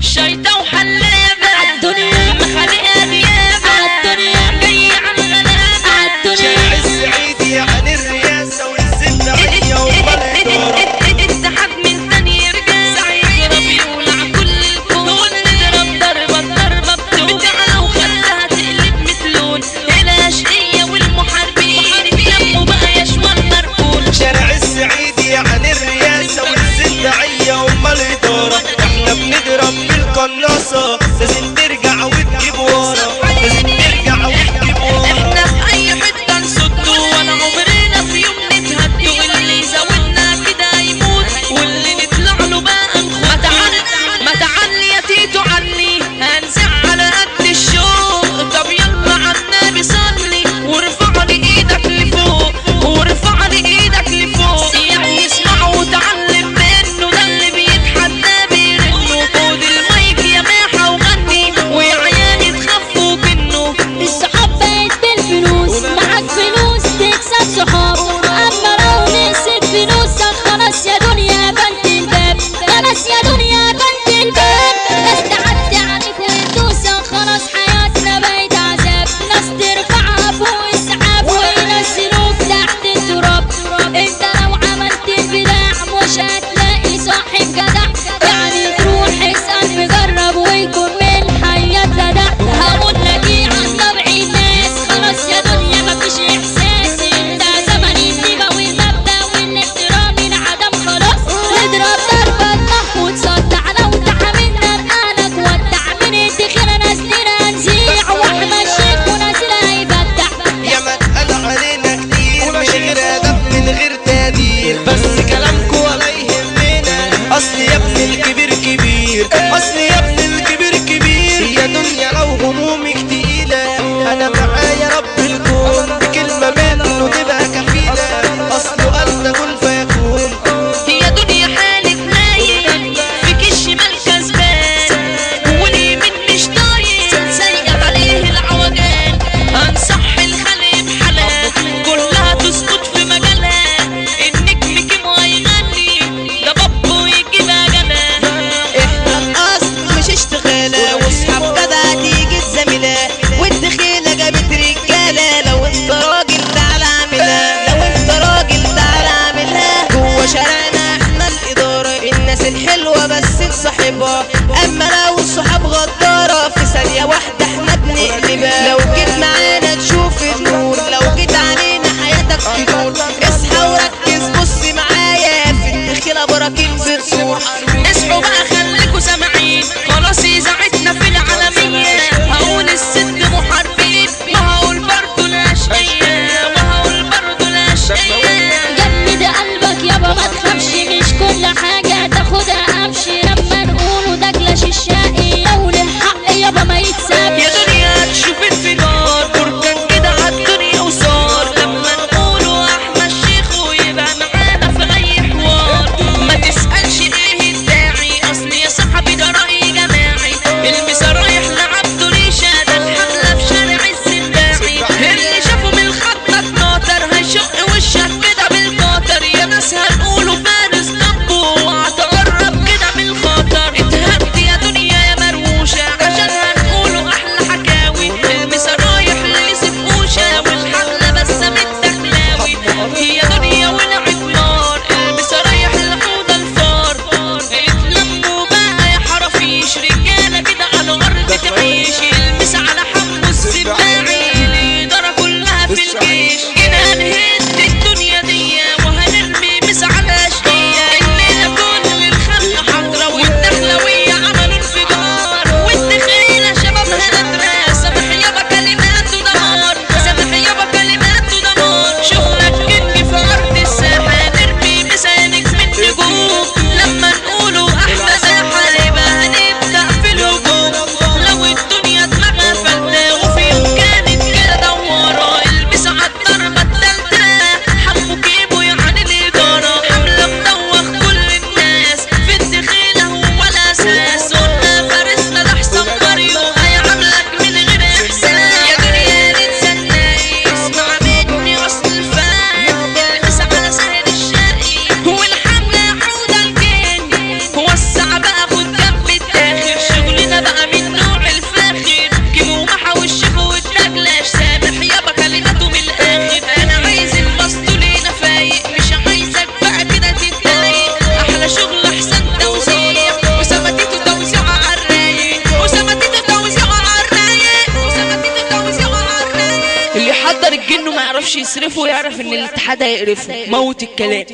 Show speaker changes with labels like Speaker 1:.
Speaker 1: شيطة وحلابة عالدنيا مخالقة ديابة عالدنيا جاي عالغلابة عالدنيا
Speaker 2: شارع الصعيدي عن الرئاسة والزبدعية والبلد
Speaker 1: اتحاد من تاني رجال يضرب يولع كل الكون نضرب ضربة بتعلى وخلاها تقلب مثلون الاشقية والمحاربين يلموا بقى يشوى المركون.
Speaker 2: شارع الصعيدي عن الرئاسة والزبدعية والإدارة احنا بنضرب بالقناصة لازم ترجع وتجيب ورا لازم ترجع وتجيب ورا.
Speaker 1: احنا في اي حتة نصده ولا عمرنا في يوم نتهدوا واللي يزودنا كده يموت واللي نطلع له بقى نخد. ما تعلي يا تيتو علي هنزع على قد الشوق. طب يلا عالنبي صلي وارفع لي ايدك لفوق وارفع لي ايدك لفوق يعني اسمع وتعلم منه ده اللي بيتحدى بيرنه. خد المايك يا ماحة وغني ويا عيالي تخفوا منه.
Speaker 3: الصحاب بقت بالفلوس معاك فلوس تكسب صحاب اما لو نسيت فلوسك خلاص يا دنيا بنت الباب خلاص يا دنيا بنت الباب. ناس تعدي عليك وتدوسك خلاص حياتنا بقت عذاب. ناس ترفعها فوق السحاب وينزلوك تحت التراب. انت لو عملت البداع مش هتلاقي صاحب جدع يعني تروح اسأل مجرب ويكون من حياة جدع. هقول لك ايه عن طبع الناس خلاص يا دنيا مفيش احساس. انت زمن النيبة والمبدأ والاحترام انعدم خلاص. اضرب ضربة نح وتصدع لو تعاملنا بأهلك ودع من الدخيلة نازلين هنزيع وهمشيك ونازلها هيبدع.
Speaker 2: يا ما اتقال علينا كتير من غير ادب من غير تقدير بس كلامكوا ولا يهمنا. اصل يا ابن الكبير كبير اصل يا ابن الكبير كبير. يا دنيا لو همومك تقيلة انا معايا رب الكون بكلمة منه تبقى كفيلة. اصله قال كن فيكون.
Speaker 1: يا دنيا حالك نايم فيك الشمال كسبان واليمين مش طايق سايقة عليه العوجان. هنصح الخلق بحالها كلها تسكت في مجالها. النجم كيمو هيغني ده بابو يجيب اجلها.
Speaker 4: احنا الاصل مش اشتغالة واصحاب جدع تيجي الزميلة والدخيلة جابت رجالة. لو انت راجل تعالى اعملها لو انت راجل تعالى اعملها. جوا شارعنا احنا الادارة الناس الحلوة بس نصاحبها. اما لو الصحاب غدارة في ثانية واحدة احنا بنقلبها. لو جيت معانا تشوف النور لو جيت علينا حياتك تدور. اصحى وركز بص معايا في الدخيلة براكين بتصور.
Speaker 1: اصحوا بقى خليكوا سامعين خلاص اذاعتنا في العالمية. هقول الست محاربين وهقول برضو الاشقية وهقول برضو الاشقية.
Speaker 3: جمد قلبك يابا ما تخافش مش كل حاجة تاخدها امشي لما نقوله دجلش الشارع.
Speaker 1: اللي يحضر الجن وما يعرفش يصرفه ويعرف ان الاتحاد هيقرفه. موت الكلام.